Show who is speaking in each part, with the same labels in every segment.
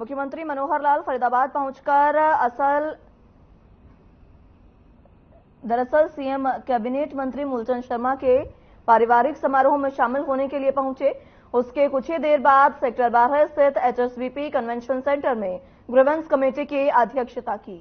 Speaker 1: मुख्यमंत्री मनोहर लाल फरीदाबाद पहुंचकर दरअसल सीएम कैबिनेट मंत्री मूलचंद शर्मा के पारिवारिक समारोह में शामिल होने के लिए पहुंचे। उसके कुछ ही देर बाद सेक्टर 12 स्थित एचएसवीपी कन्वेंशन सेंटर में ग्रीवेंस कमेटी की अध्यक्षता की।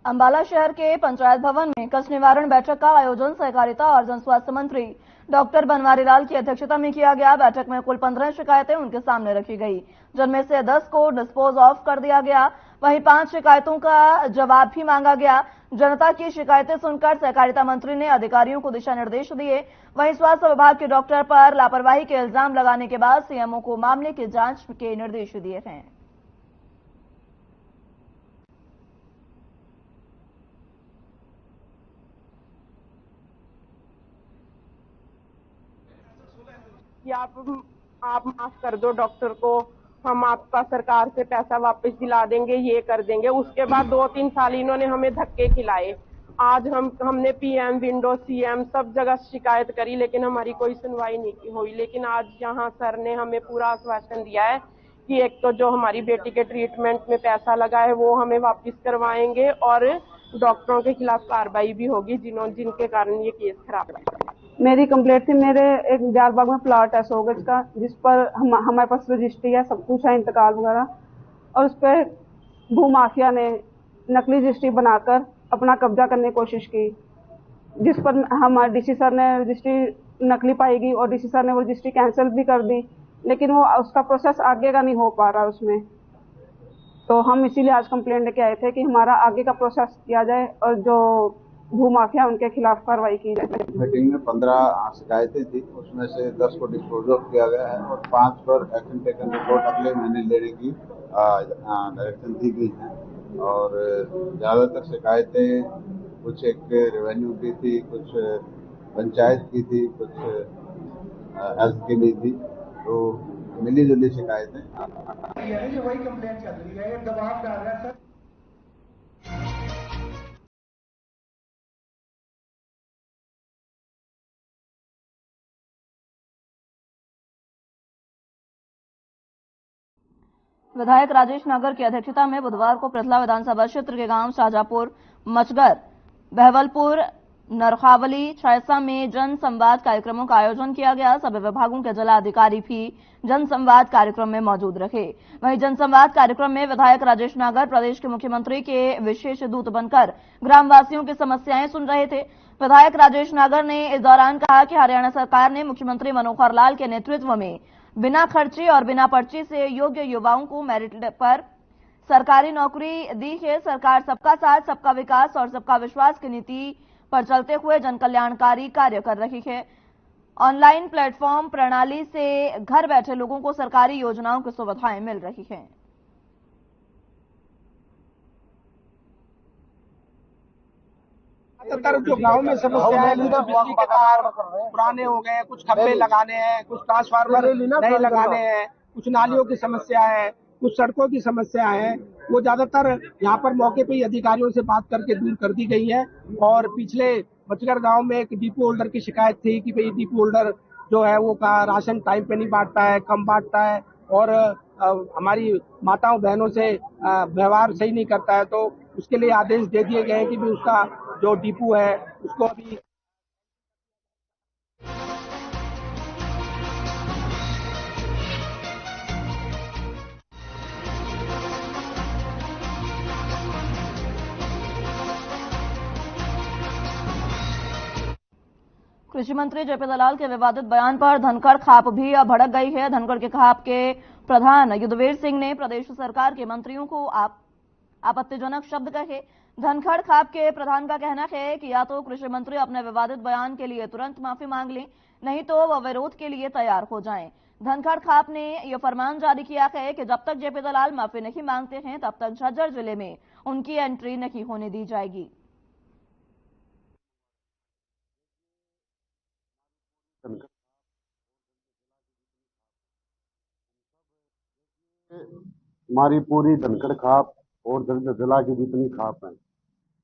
Speaker 1: अंबाला शहर के पंचायत भवन में कष्ट निवारण बैठक का आयोजन सहकारिता और जन स्वास्थ्य मंत्री डॉक्टर बनवारी लाल की अध्यक्षता में किया गया। बैठक में कुल 15 शिकायतें उनके सामने रखी गई, जिनमें से 10 को डिस्पोज ऑफ कर दिया गया। वहीं 5 शिकायतों का जवाब भी मांगा गया। जनता की शिकायतें सुनकर सहकारिता मंत्री ने अधिकारियों को दिशा निर्देश दिए। वहीं स्वास्थ्य विभाग के डॉक्टर पर लापरवाही के इल्जाम लगाने के बाद सीएमओ को मामले की जांच के निर्देश दिए हैं।
Speaker 2: कि आप माफ कर दो डॉक्टर को, हम आपका सरकार से पैसा वापस दिला देंगे, ये कर देंगे। उसके बाद 2-3 साल इन्होंने हमें धक्के खिलाए। आज हमने पीएम, विंडो, सीएम सब जगह शिकायत करी, लेकिन हमारी कोई सुनवाई नहीं हुई। लेकिन आज यहाँ सर ने हमें पूरा आश्वासन दिया है कि एक तो जो हमारी बेटी के ट्रीटमेंट में पैसा लगा है वो हमें वापस करवाएंगे और डॉक्टरों के खिलाफ कार्रवाई भी होगी जिनके कारण ये केस खराब है।
Speaker 3: मेरी कंप्लेंट थी, मेरे एक जालबाग में प्लॉट है 100 गज का, जिस पर हमारे पास रजिस्ट्री है, सब कुछ है, इंतकाल वगैरह, और उस पर भूमाफिया ने नकली रजिस्ट्री बनाकर अपना कब्जा करने की कोशिश की, जिस पर हमारे डीसी सर ने रजिस्ट्री नकली पाएगी और डीसी सर ने वो रजिस्ट्री कैंसिल भी कर दी, लेकिन वो उसका प्रोसेस आगे का नहीं हो पा रहा उसमें। तो हम इसीलिए आज कंप्लेंट लेके आए थे कि हमारा आगे का प्रोसेस किया जाए और जो भूमाफिया उनके खिलाफ कार्रवाई की जाए।
Speaker 4: मीटिंग में 15 शिकायतें थी, उसमें से 10 को डिस्पोज ऑफ किया गया है और 5 पर एक्शन टेकन रिपोर्ट अगले महीने लेने की डायरेक्शन दी गई है। और ज्यादातर शिकायतें कुछ एक रेवेन्यू की थी, कुछ पंचायत की थी, कुछ हेल्थ की भी थी, तो मिली जुली शिकायतें।
Speaker 5: वही कंप्लेंट चल रही है, दबाव डाल रहा है सर।
Speaker 1: विधायक राजेश नागर की अध्यक्षता में बुधवार को पृथला विधानसभा क्षेत्र के गांव शाहजहांपुर, मचगर, बहवलपुर, नरखावली, छायसा में जन संवाद कार्यक्रमों का आयोजन किया गया। सभी विभागों के जिला अधिकारी भी जन संवाद कार्यक्रम में मौजूद रहे। वहीं जन संवाद कार्यक्रम में विधायक राजेश नागर प्रदेश के मुख्यमंत्री के विशेष दूत बनकर ग्रामवासियों की समस्याएं सुन रहे थे। विधायक राजेश नागर ने इस दौरान कहा कि हरियाणा सरकार ने मुख्यमंत्री मनोहर लाल के नेतृत्व में बिना खर्चे और बिना पर्ची से योग्य युवाओं को मेरिट पर सरकारी नौकरी दी है। सरकार सबका साथ, सबका विकास और सबका विश्वास की नीति पर चलते हुए जन कल्याणकारी कार्य कर रही है। ऑनलाइन प्लेटफॉर्म प्रणाली से घर बैठे लोगों को सरकारी योजनाओं की सुविधाएं मिल रही हैं।
Speaker 6: ज्यादातर जो गांव में समस्या है, कुछ बिजली के तार पुराने हो गए, कुछ खंभे लगाने हैं, कुछ ट्रांसफार्मर नए लगाने हैं, कुछ नालियों की समस्या है, कुछ सड़कों की समस्या है, वो ज्यादातर यहाँ पर मौके पे ही अधिकारियों से बात करके दूर कर दी गई है। और पिछले मचगर गांव में एक डिपो होल्डर की शिकायत थी कि भाई डिपो होल्डर जो है वो का राशन टाइम पे नहीं बांटता है, कम बांटता है और हमारी माताओं बहनों से व्यवहार सही नहीं करता है। तो उसके लिए आदेश दे दिए गए हैं कि भी उसका जो डिपो है उसको अभी
Speaker 1: कृषि मंत्री जेपी दलाल के विवादित बयान पर धनखड़ खाप भी अब भड़क गई है। धनखड़ के खाप के प्रधान युद्धवीर सिंह ने प्रदेश सरकार के मंत्रियों को आपत्तिजनक शब्द कहे। धनखड़ खाप के प्रधान का कहना है कि या तो कृषि मंत्री अपने विवादित बयान के लिए तुरंत माफी मांग लें, नहीं तो वह विरोध के लिए तैयार हो जाएं। धनखड़ खाप ने यह फरमान जारी किया है कि जब तक जेपी दलाल माफी नहीं मांगते हैं तब तक झज्जर जिले में उनकी एंट्री नहीं होने दी जाएगी।
Speaker 7: हमारी पूरी धनखड़ खाप और जिला की जितनी खाप है,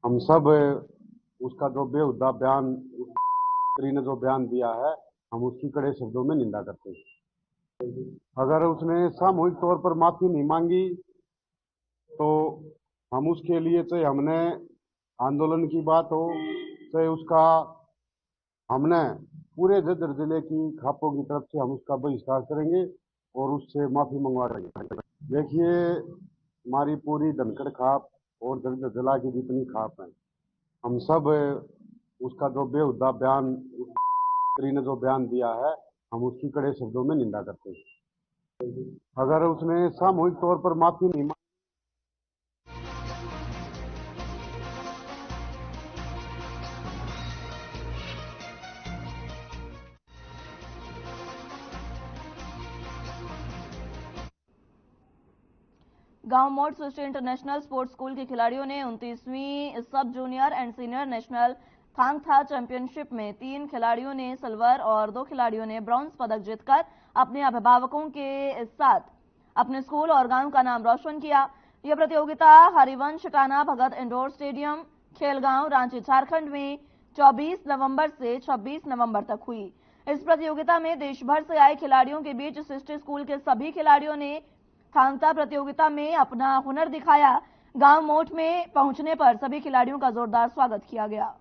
Speaker 7: हम सब उसका जो बेहुदा बयान ने जो बयान दिया है, हम उसकी कड़े शब्दों में निंदा करते हैं। अगर उसने सामूहिक तौर पर माफी नहीं मांगी तो हम उसके लिए, चाहे हमने आंदोलन की बात हो, चाहे उसका हमने पूरे झज्जर जिले की खापों की तरफ से हम उसका बहिष्कार करेंगे और उससे माफी मंगवा देंगे। देखिए, हमारी पूरी धनखड़ खाप और जिला की जितनी खाप है, हम सब उसका जो बेहुदा बयान ने जो बयान दिया है, हम उसकी कड़े शब्दों में निंदा करते हैं। अगर उसने सामूहिक तौर पर माफी नहीं
Speaker 1: गांव मोड़ सृष्टि इंटरनेशनल स्पोर्ट्स स्कूल के खिलाड़ियों ने 29वीं sub junior and senior national Thangta championship में 3 खिलाड़ियों ने सिल्वर और 2 खिलाड़ियों ने ब्रॉन्ज पदक जीतकर अपने अभिभावकों के साथ अपने स्कूल और गांव का नाम रोशन किया। यह प्रतियोगिता हरिवंश टाना भगत इंडोर स्टेडियम, खेलगांव, रांची, झारखंड में 24 नवंबर से 26 नवंबर तक हुई। इस प्रतियोगिता में देश भर से आए खिलाड़ियों के बीच सृष्टि स्कूल के सभी खिलाड़ियों ने थांगता प्रतियोगिता में अपना हुनर दिखाया। गांव मोट में पहुंचने पर सभी खिलाड़ियों का जोरदार स्वागत किया गया।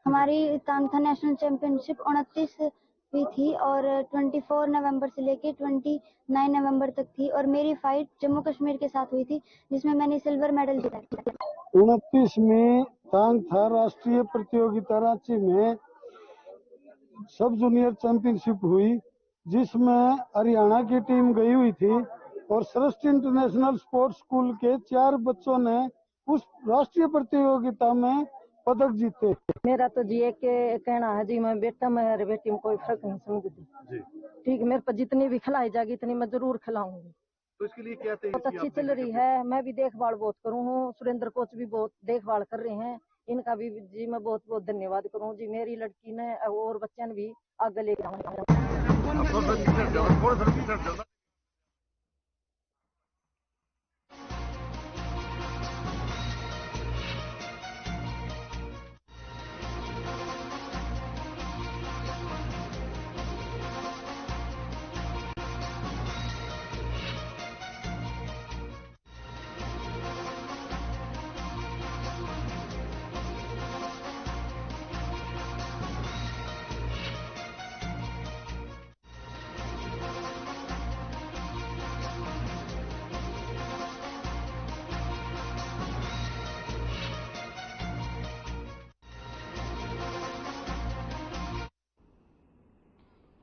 Speaker 8: हमारी थांगता नेशनल चैंपियनशिप 29 हुई थी और 24 नवंबर से लेके 29 नवंबर तक थी और मेरी फाइट जम्मू कश्मीर के साथ हुई थी जिसमें मैंने सिल्वर मेडल जीता।
Speaker 9: 29 में थांगथा राष्ट्रीय प्रतियोगिता रांची में सब जूनियर चैंपियनशिप हुई जिसमें हरियाणा की टीम गई हुई थी और सृष्टि इंटरनेशनल स्पोर्ट्स स्कूल के 4 बच्चों ने उस राष्ट्रीय प्रतियोगिता में पदक जीते।
Speaker 10: मेरा तो जी एक कहना है जी, मैं बेटा में और बेटी में कोई फर्क नहीं समझती। ठीक है, मेरे पर जितनी भी खिलाई जाएगी इतनी मैं जरूर खिलाऊंगी।
Speaker 11: तो इसके लिए क्या
Speaker 10: बहुत अच्छी चल रही है, मैं भी देखभाल बहुत करूँ हूँ, सुरेंद्र कोच भी बहुत देखभाल कर रहे हैं, इनका भी जी मैं बहुत बहुत धन्यवाद करूँ जी। मेरी लड़की ने और बच्चे ने भी आगे लेके जाऊंगा।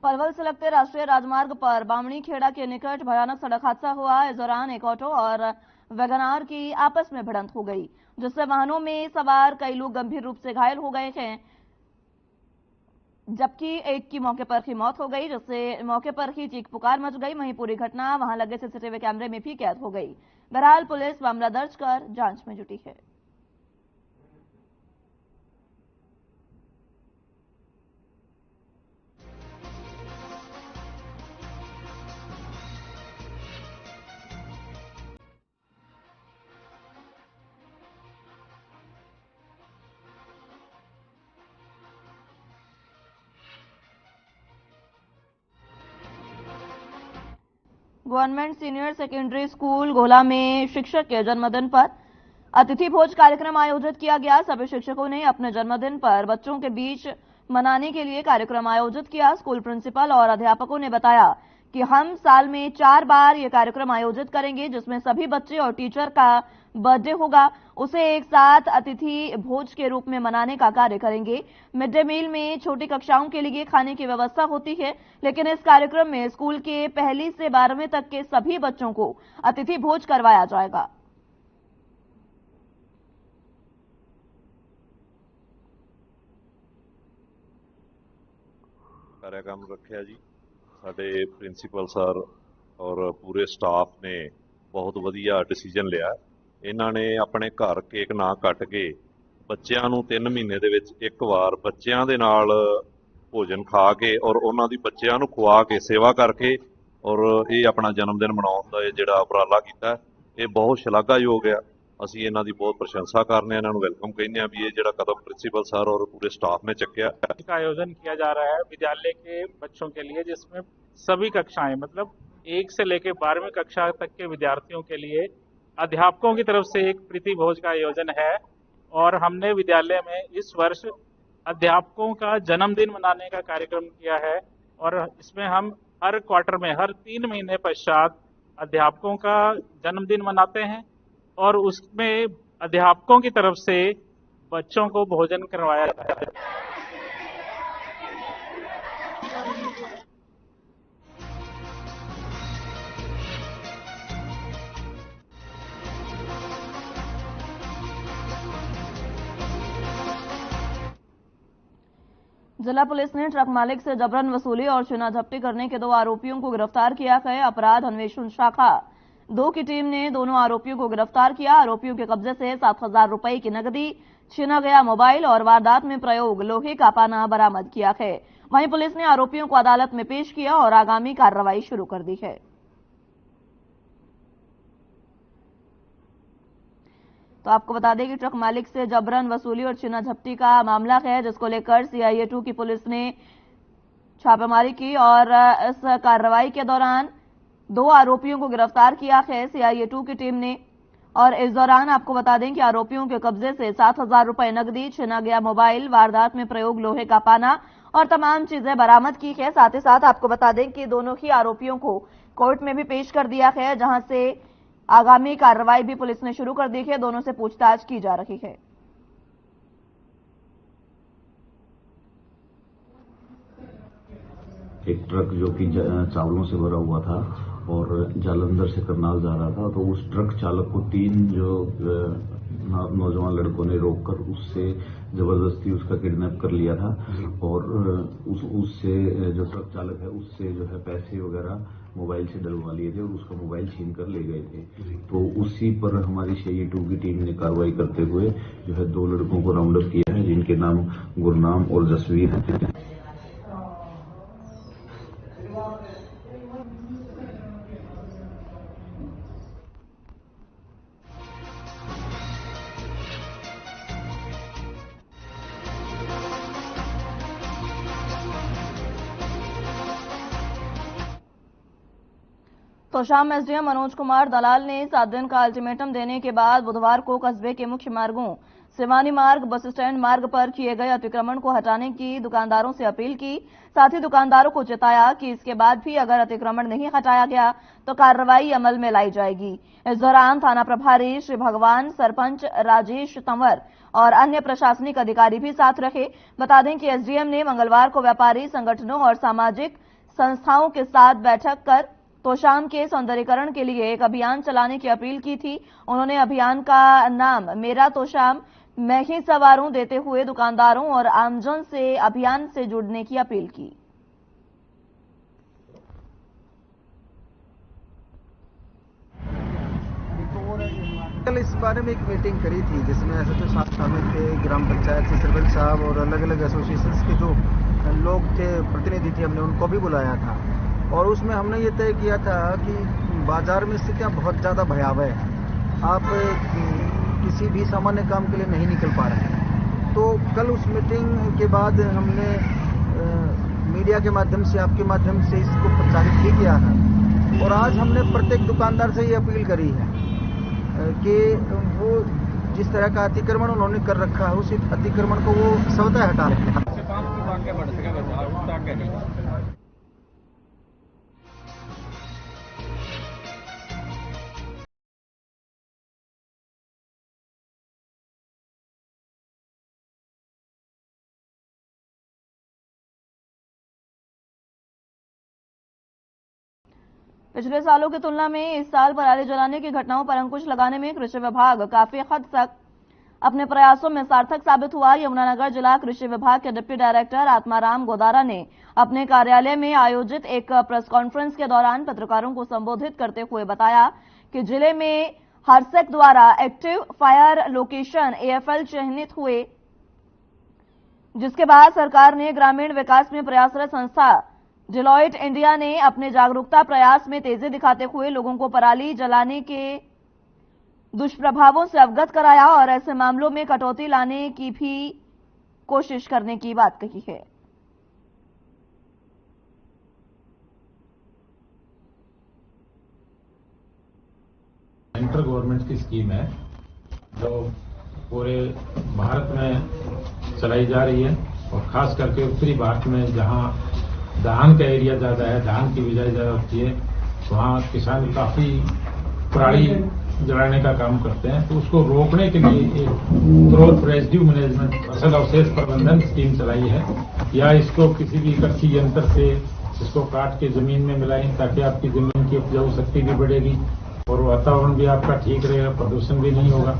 Speaker 1: पलवल से लगते राष्ट्रीय राजमार्ग पर बामणी खेड़ा के निकट भयानक सड़क हादसा हुआ। इस दौरान एक ऑटो और वैगनार की आपस में भिड़ंत हो गई, जिससे वाहनों में सवार कई लोग गंभीर रूप से घायल हो गए हैं, जबकि एक की मौके पर ही मौत हो गई, जिससे मौके पर ही चीख पुकार मच गई। वहीं पूरी घटना वहां लगे सीसीटीवी कैमरे में भी कैद हो गई। बहरहाल पुलिस मामला दर्ज कर जांच में जुटी है। गवर्नमेंट सीनियर सेकेंडरी स्कूल गोला में शिक्षक के जन्मदिन पर अतिथि भोज कार्यक्रम आयोजित किया गया। सभी शिक्षकों ने अपने जन्मदिन पर बच्चों के बीच मनाने के लिए कार्यक्रम आयोजित किया। स्कूल प्रिंसिपल और अध्यापकों ने बताया कि हम साल में 4 बार ये कार्यक्रम आयोजित करेंगे, जिसमें सभी बच्चे और टीचर का बर्थडे होगा, उसे एक साथ अतिथि भोज के रूप में मनाने का कार्य करेंगे। मिड डे मील में छोटी कक्षाओं के लिए खाने की व्यवस्था होती है, लेकिन इस कार्यक्रम में स्कूल के 1ली से 12वीं तक के सभी बच्चों को अतिथि भोज करवाया जाएगा।
Speaker 11: कार्यक्रम रखा जी। साडे प्रिंसीपल सर और पूरे स्टाफ ने बहुत वधिया डिसीजन लिया। इन्हां ने अपने घर केक ना कट के बच्चों नूं 3 महीने दे विच एक बार बच्चों दे नाल भोजन खा के और उन्हां दी बच्चों नूं खुआ के सेवा करके और ये अपना जन्मदिन मनाउण दा जिहड़ा उपराला कीता ये बहुत शलाघायोग है। ਅਸੀਂ ਇਹਨਾਂ ਦੀ बहुत प्रशंसा करने, ਇਹਨਾਂ ਨੂੰ वेलकम कहने भी ये ਜਿਹੜਾ कदम प्रिंसीपल सर और पूरे स्टाफ ने चुकया।
Speaker 12: का आयोजन किया जा रहा है विद्यालय के बच्चों के लिए, जिसमें सभी कक्षाएं मतलब 1 से लेकर 12वीं कक्षा तक के विद्यार्थियों के लिए अध्यापकों की तरफ से एक प्रीति भोज का आयोजन है। और हमने विद्यालय में इस वर्ष अध्यापकों का जन्मदिन मनाने का कार्यक्रम किया है और इसमें हम हर क्वार्टर में हर 3 महीने पश्चात अध्यापकों का जन्मदिन मनाते हैं और उसमें अध्यापकों की तरफ से बच्चों को भोजन करवाया जाता है।
Speaker 1: जिला पुलिस ने ट्रक मालिक से जबरन वसूली और चूना झपटी करने के 2 आरोपियों को गिरफ्तार किया है। अपराध अन्वेषण शाखा 2 की टीम ने दोनों आरोपियों को गिरफ्तार किया। आरोपियों के कब्जे से 7,000 रुपए की नकदी, छीना गया मोबाइल और वारदात में प्रयोग लोहे का पाना बरामद किया है। वहीं पुलिस ने आरोपियों को अदालत में पेश किया और आगामी कार्रवाई शुरू कर दी है। तो आपको बता दें कि ट्रक मालिक से जबरन वसूली और छीना झपटी का मामला है, जिसको लेकर CIA 2 की पुलिस ने छापेमारी की और इस कार्रवाई के दौरान 2 आरोपियों को गिरफ्तार किया है CIA 2 की टीम ने। और इस दौरान आपको बता दें कि आरोपियों के कब्जे से 7,000 रुपए नकदी, छीना गया मोबाइल, वारदात में प्रयोग लोहे का पाना और तमाम चीजें बरामद की है। साथ ही साथ आपको बता दें कि दोनों ही आरोपियों को कोर्ट में भी पेश कर दिया है, जहां से आगामी कार्रवाई भी पुलिस ने शुरू कर दी है। दोनों से पूछताछ की जा रही है।
Speaker 13: एक ट्रक जो कि चावलों से भरा हुआ था और जालंधर से करनाल जा रहा था, तो उस ट्रक चालक को 3 जो नौजवान लड़कों ने रोककर उससे जबरदस्ती उसका किडनैप कर लिया था और उससे जो ट्रक चालक है उससे जो है पैसे वगैरह मोबाइल से डलवा लिए थे और उसका मोबाइल छीन कर ले गए थे। तो उसी पर हमारी CIA 2 की टीम ने कार्रवाई करते हुए जो है 2 लड़कों को राउंड अप किया है, जिनके नाम गुरनाम और जसवीर हैं।
Speaker 1: तोशाम SDM मनोज कुमार दलाल ने 7 दिन का अल्टीमेटम देने के बाद बुधवार को कस्बे के मुख्य मार्गों सिवानी मार्ग, बस स्टैंड मार्ग पर किए गए अतिक्रमण को हटाने की दुकानदारों से अपील की। साथ ही दुकानदारों को चेताया कि इसके बाद भी अगर अतिक्रमण नहीं हटाया गया तो कार्रवाई अमल में लाई जाएगी। इस दौरान थाना प्रभारी श्री भगवान, सरपंच राजेश तंवर और अन्य प्रशासनिक अधिकारी भी साथ रहे। बता दें कि SDM ने मंगलवार को व्यापारी संगठनों और सामाजिक संस्थाओं के साथ बैठक कर तोशाम के सौंदर्यीकरण के लिए एक अभियान चलाने की अपील की थी। उन्होंने अभियान का नाम मेरा तोशाम मैं ही सवारूं देते हुए दुकानदारों और आमजन से अभियान से जुड़ने की अपील की।
Speaker 14: कल इस बारे में एक मीटिंग करी थी जिसमें SHO साहब शामिल थे, ग्राम पंचायत से सरपंच साहब और अलग अलग एसोसिएशंस के जो लोग थे, प्रतिनिधि थे, हमने उनको भी बुलाया था और उसमें हमने ये तय किया था कि बाजार में स्थितियाँ बहुत ज़्यादा भयावह है, आप किसी भी सामान्य काम के लिए नहीं निकल पा रहे हैं। तो कल उस मीटिंग के बाद हमने मीडिया के माध्यम से, आपके माध्यम से इसको प्रचारित भी किया है और आज हमने प्रत्येक दुकानदार से ये अपील करी है कि वो जिस तरह का अतिक्रमण उन्होंने कर रखा है उस अतिक्रमण को वो स्वतः हटा रहे हैं।
Speaker 1: पिछले सालों की तुलना में इस साल पराली जलाने की घटनाओं पर अंकुश लगाने में कृषि विभाग काफी हद तक अपने प्रयासों में सार्थक साबित हुआ। यमुनानगर जिला कृषि विभाग के डिप्टी डायरेक्टर आत्माराम गोदारा ने अपने कार्यालय में आयोजित एक प्रेस कॉन्फ्रेंस के दौरान पत्रकारों को संबोधित करते हुए बताया कि जिले में हरसेक द्वारा एक्टिव फायर लोकेशन AFL चिन्हित हुए, जिसके बाद सरकार ने ग्रामीण विकास में प्रयासरत संस्था डेलॉयट इंडिया ने अपने जागरूकता प्रयास में तेजी दिखाते हुए लोगों को पराली जलाने के दुष्प्रभावों से अवगत कराया और ऐसे मामलों में कटौती लाने की भी कोशिश करने की बात कही है।
Speaker 15: सेंट्रल गवर्नमेंट की स्कीम है जो पूरे भारत में चलाई जा रही है और खास करके उत्तरी भारत में जहां धान का एरिया ज्यादा है, धान की बिजाई ज्यादा होती है, वहां किसान काफी पराली जलाने का काम करते हैं। तो उसको रोकने के लिए एक क्रॉप रेजिड्यू मैनेजमेंट फसल अवशेष प्रबंधन स्कीम चलाई है, या इसको किसी भी कृषि यंत्र से इसको काट के जमीन में मिलाएं ताकि आपकी जमीन की उपजाऊ शक्ति भी बढ़ेगी और वातावरण भी आपका ठीक रहेगा, प्रदूषण भी नहीं होगा।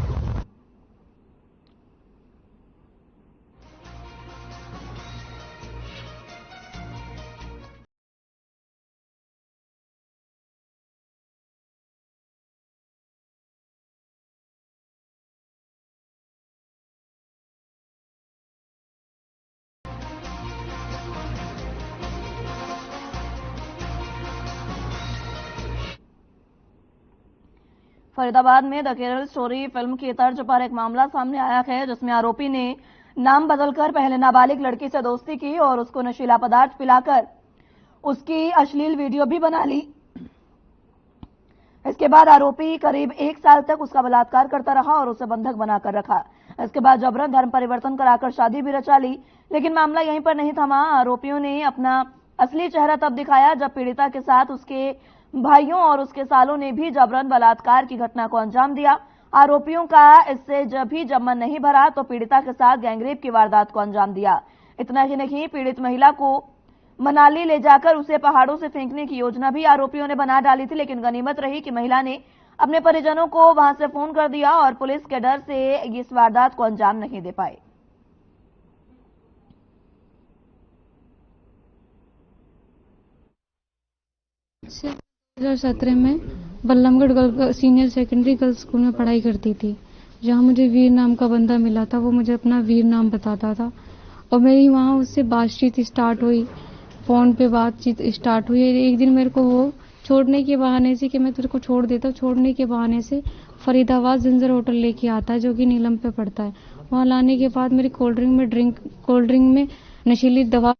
Speaker 1: फरीदाबाद में द केरल स्टोरी फिल्म की तर्ज पर एक मामला सामने आया है, जिसमें आरोपी ने नाम बदलकर पहले नाबालिग लड़की से दोस्ती की और उसको नशीला पदार्थ पिलाकर उसकी अश्लील वीडियो भी बना ली। इसके बाद आरोपी करीब 1 साल तक उसका बलात्कार करता रहा और उसे बंधक बनाकर रखा। इसके बाद जबरन धर्म परिवर्तन कराकर शादी भी रचा ली। लेकिन मामला यहीं पर नहीं थमा। आरोपियों ने अपना असली चेहरा तब दिखाया जब पीड़िता के साथ उसके भाइयों और उसके सालों ने भी जबरन बलात्कार की घटना को अंजाम दिया। आरोपियों का इससे जब मन नहीं भरा तो पीड़िता के साथ गैंगरेप की वारदात को अंजाम दिया। इतना ही नहीं, पीड़ित महिला को मनाली ले जाकर उसे पहाड़ों से फेंकने की योजना भी आरोपियों ने बना डाली थी, लेकिन गनीमत रही कि महिला ने अपने परिजनों को वहां से फोन कर दिया और पुलिस के डर से इस वारदात को अंजाम नहीं दे पाए।
Speaker 16: से 2017 में Ballabhgarh senior secondary girls school में पढ़ाई करती थी, जहां मुझे वीर नाम का बंदा मिला था। वो मुझे अपना वीर नाम बताता था और मेरी वहां उससे बातचीत स्टार्ट हुई, फोन पे बातचीत स्टार्ट हुई। एक दिन मेरे को वो छोड़ने के बहाने से कि मैं तेरे को छोड़ देता हूँ, छोड़ने के बहाने से फरीदाबाद जिंजर होटल लेके आता है, जो कि नीलम पे पड़ता है। वहाँ लाने के बाद मेरी कोल्ड ड्रिंक में नशीली दवा